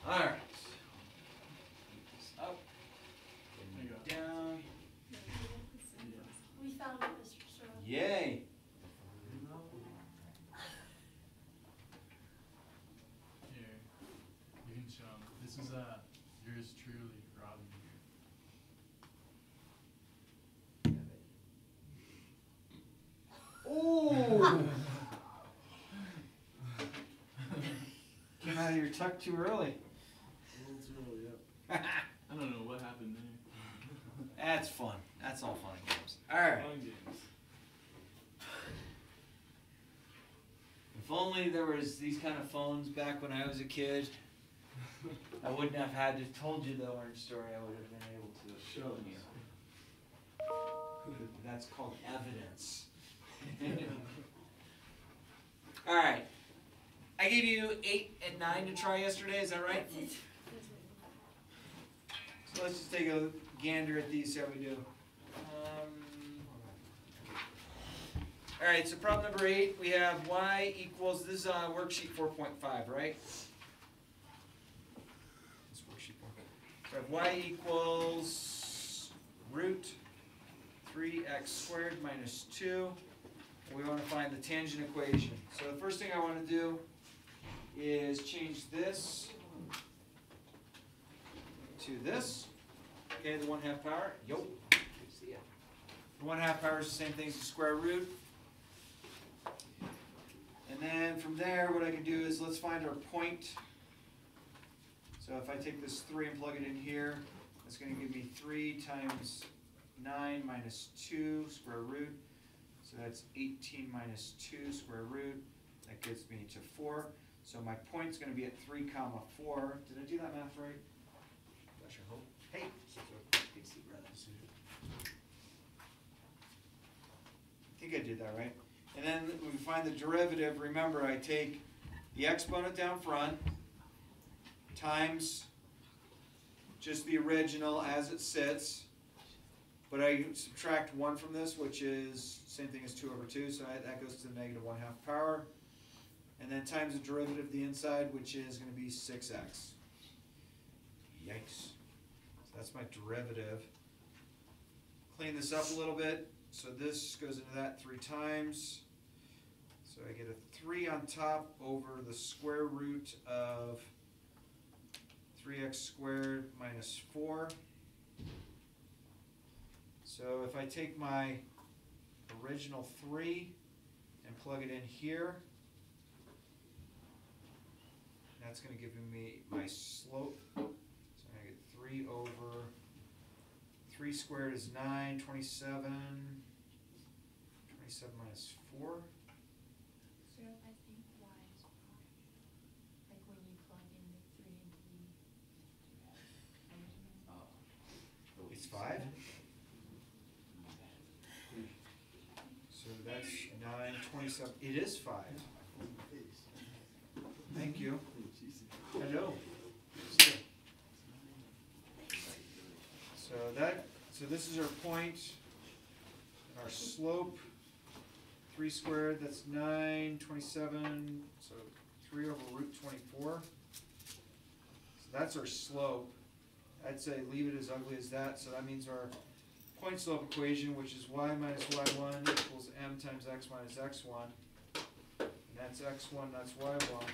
All right. Up and down. We found it, Mr. Sherlock. Yay. Here, you can show 'em. This is yours truly, Robbie. Ooh. Came out of your tuck too early. I don't know what happened there. That's fun. That's all fun and games. All right. Fun games. If only there was these kind of phones back when I was a kid, I wouldn't have had to told you the orange story. I would have been able to show you. That's called evidence. All right. I gave you 8 and 9 to try yesterday. Is that right? So let's just take a gander at these. See how we do. All right. So problem number 8. We have y equals. This is worksheet 4.5, right? This worksheet 4.5. So I have y equals root 3x squared minus 2. We want to find the tangent equation. So the first thing I want to do is change this to this. Okay, the 1/2 power. Yup. See ya. The 1/2 power is the same thing as the square root. And then from there, what I can do is let's find our point. So if I take this 3 and plug it in here, that's going to give me 3 times 9 minus 2 square root. So that's 18 minus 2 square root. That gets me to 4. So my point's going to be at 3 comma 4. Did I do that math right? I sure hope. Hey, big seat rather than suited. I think I did that right. And then when we find the derivative, remember I take the exponent down front times just the original as it sits. But I subtract 1 from this, which is same thing as 2 over 2, so that goes to the negative 1/2 power. And then times the derivative of the inside, which is going to be 6x. Yikes. So that's my derivative. Clean this up a little bit. So this goes into that 3 times. So I get a 3 on top over the square root of 3x squared minus 4. So if I take my original 3 and plug it in here, that's going to give me my slope. So I'm going to get 3 over 3 squared is 9, 27. 27 minus 4. So I think y is 5. Like when you plug in the 3 into the It's 5? So that's 9, 27. It is 5. Thank you. Hello. So this is our point. And our slope, 3 squared, that's 9, 27, so 3 over root 24. So that's our slope. I'd say leave it as ugly as that, so that means our point slope equation, which is y minus y1 equals m times x minus x1. And that's x1, that's y1.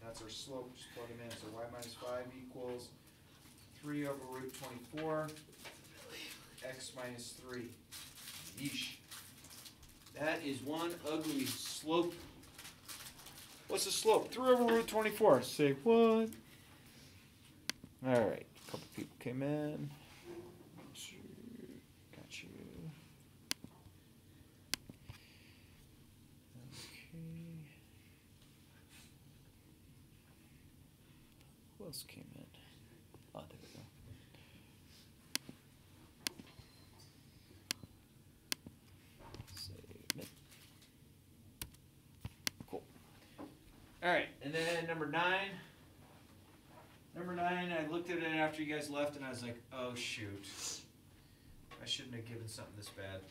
That's our slope, just plug them in. So y minus 5 equals 3 over root 24, x minus 3. Yeesh. That is one ugly slope. What's the slope? 3 over root 24. Say what? All right. A couple people came in. Got you. Okay. Who else came in? Oh, there we go. Save it. Cool. All right, and then number 9. Number 9, I looked at it after you guys left, and I was like, oh, shoot. I shouldn't have given something this bad.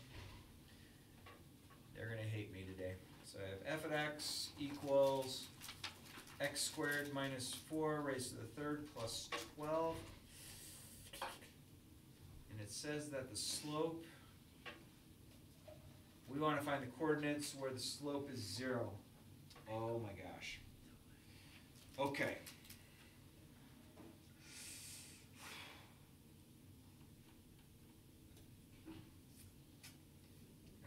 They're going to hate me today. So I have f of x equals x squared minus 4 raised to the third plus 12. And it says that the slope, we want to find the coordinates where the slope is 0. Oh my gosh. Okay.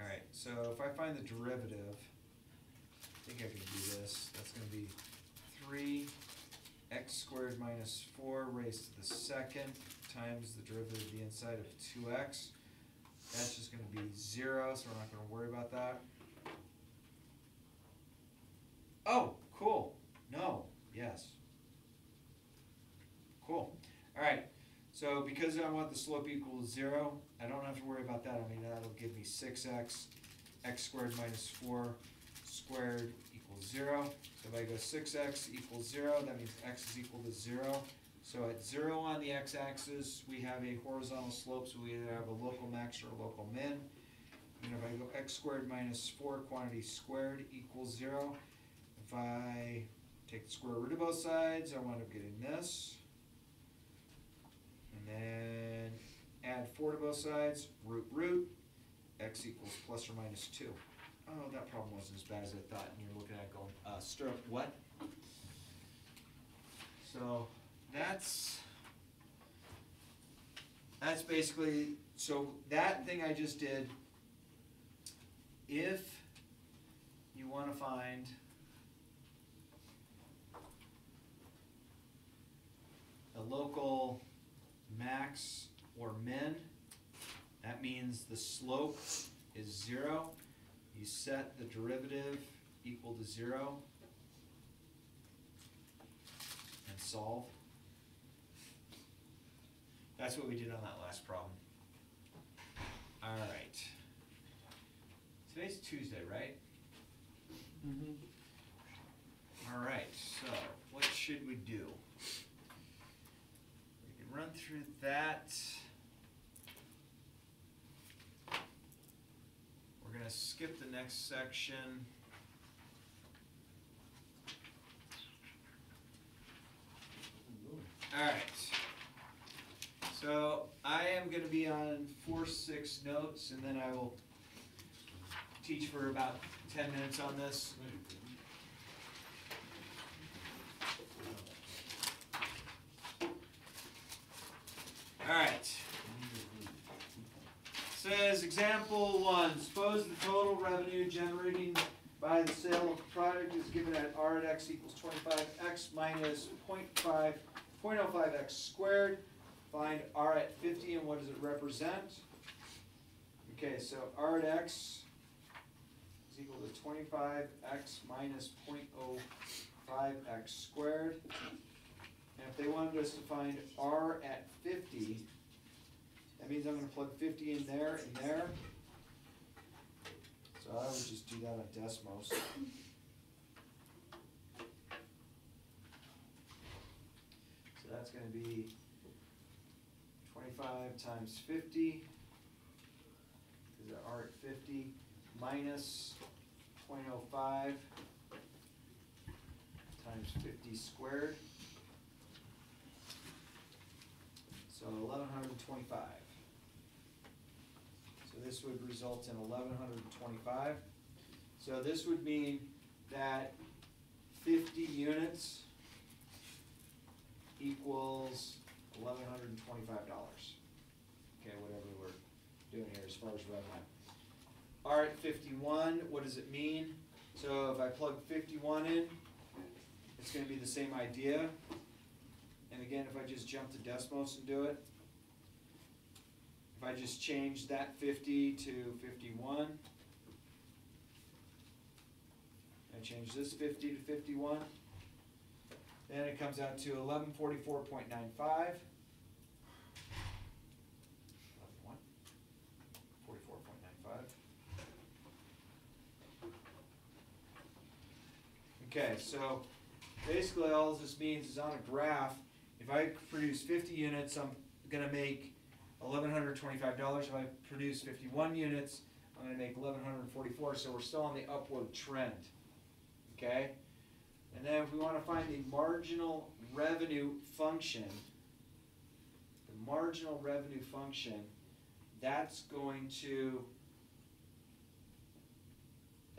Alright, so if I find the derivative, I think I can do this. That's going to be 3x squared minus 4 raised to the second times the derivative of the inside of 2x. That's just going to be 0, so we're not going to worry about that. Oh, cool. No, yes. Cool. Alright, so because I want the slope equal to 0, I don't have to worry about that. I mean, that'll give me 6x, x squared minus 4 squared equals 0. So if I go 6x equals 0, that means x is equal to 0. So at 0 on the x-axis, we have a horizontal slope, so we either have a local max or a local min. And if I go x squared minus 4 quantity squared equals 0, if I take the square root of both sides, I wind up getting this. And then add 4 to both sides, root, x equals plus or minus 2. Oh, that problem wasn't as bad as I thought, and you're looking at it going, stir what? So that's basically, so that thing I just did, if you want to find the local max or min, that means the slope is 0. You set the derivative equal to 0 and solve. That's what we did on that last problem. All right. Today's Tuesday, right? Mm-hmm. All right, so what should we do? We can run through that. We're going to skip the next section. All right. So I am going to be on 4-6 notes, and then I will teach for about 10 minutes on this. All right. Says example 1. Suppose the total revenue generating by the sale of a product is given at r at x equals 25x minus 0.05x squared. Find r at 50 and what does it represent? Okay, so r at x is equal to 25x minus 0.05x squared. And if they wanted us to find r at 50, that means I'm going to plug 50 in there and there. So I would just do that on Desmos. So that's going to be 25 times 50, because r at 50, minus 0.05 times 50 squared. So 1125. So this would result in 1125. So this would mean that 50 units equals $1,125. Okay, whatever we're doing here as far as revenue. R at 51, what does it mean? So if I plug 51 in, it's going to be the same idea. And again, if I just jump to Desmos and do it, if I just change that 50 to 51, I change this 50 to 51, then it comes out to 1144.95. 44.95. Okay, so basically all this means is on a graph, if I produce 50 units, I'm going to make $1,125. If I produce 51 units, I'm going to make $1,144. So we're still on the upward trend. Okay? And then if we want to find the marginal revenue function, that's going to,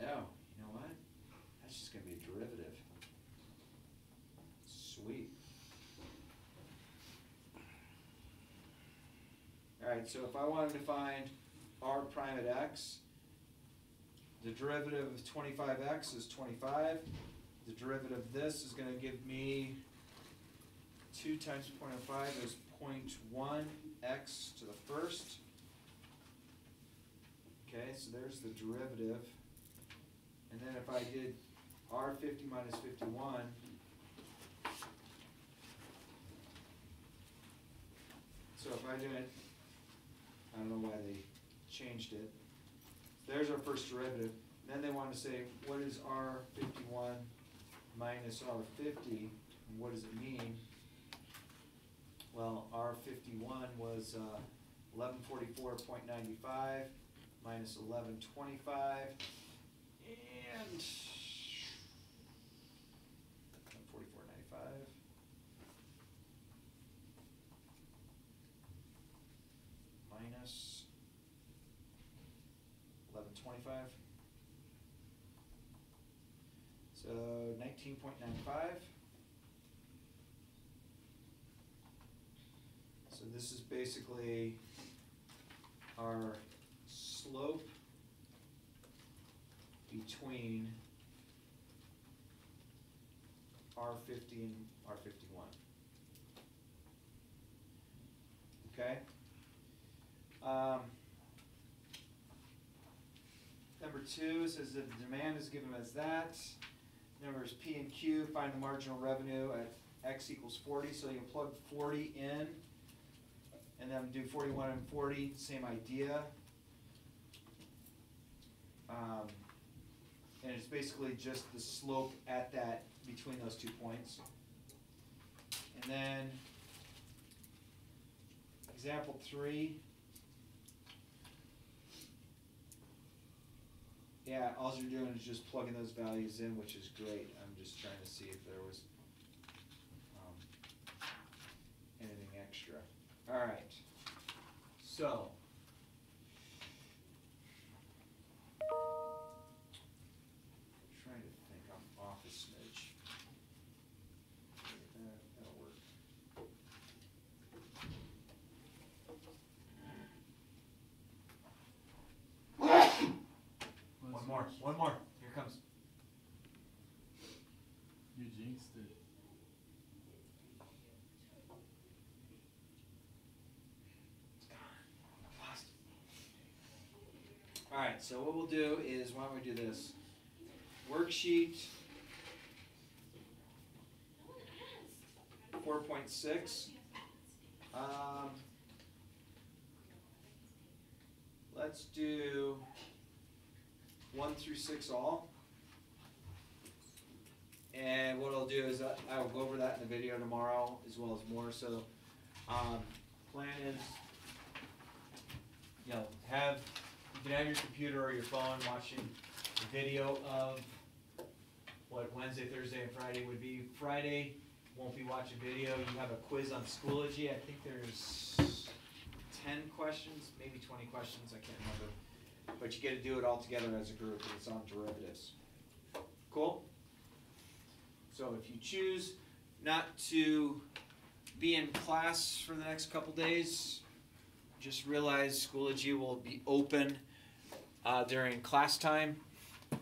oh, you know what? That's just going to be a derivative. Sweet. Alright, so if I wanted to find r prime at x, the derivative of 25x is 25. The derivative of this is going to give me 2 times 0.05 is 0.1 x to the first. Okay, so there's the derivative. And then if I did r50 minus 51, so if I do it, I don't know why they changed it. There's our first derivative. Then they want to say, what is r51 minus r50? And what does it mean? Well, r51 was 1144.95 minus 1125, and 144.95. Minus 1125. So 19.95. So this is basically our slope between R50 and R51. Okay? Number 2 says that the demand is given as that. Numbers P and Q, find the marginal revenue at x equals 40. So you plug 40 in, and then do 41 and 40, same idea. And it's basically just the slope at that, between those 2 points. And then, example 3. Yeah, all you're doing is just plugging those values in, which is great. I'm just trying to see if there was anything extra. All right. So, trying to think. I'm off a smidge. That'll work. One more. Here it comes. You jinxed it. It's gone. I lost it. All right. So what we'll do is, why don't we do this? Worksheet 4.6. Let's do 1 through 6 all. And what I'll do is I will go over that in the video tomorrow as well as more. So plan is, you can have your computer or your phone watching the video of what Wednesday, Thursday, and Friday would be. Friday, won't be watching video. You have a quiz on Schoology. I think there's 10 questions, maybe 20 questions, I can't remember. But you get to do it all together as a group, and it's on derivatives. Cool? So if you choose not to be in class for the next couple days, just realize Schoology will be open during class time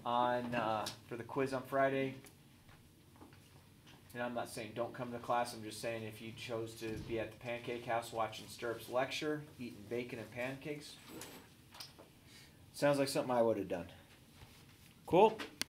for the quiz on Friday. And I'm not saying don't come to class, I'm just saying if you chose to be at the Pancake House watching Stirrup's lecture, eating bacon and pancakes, sounds like something I would have done. Cool?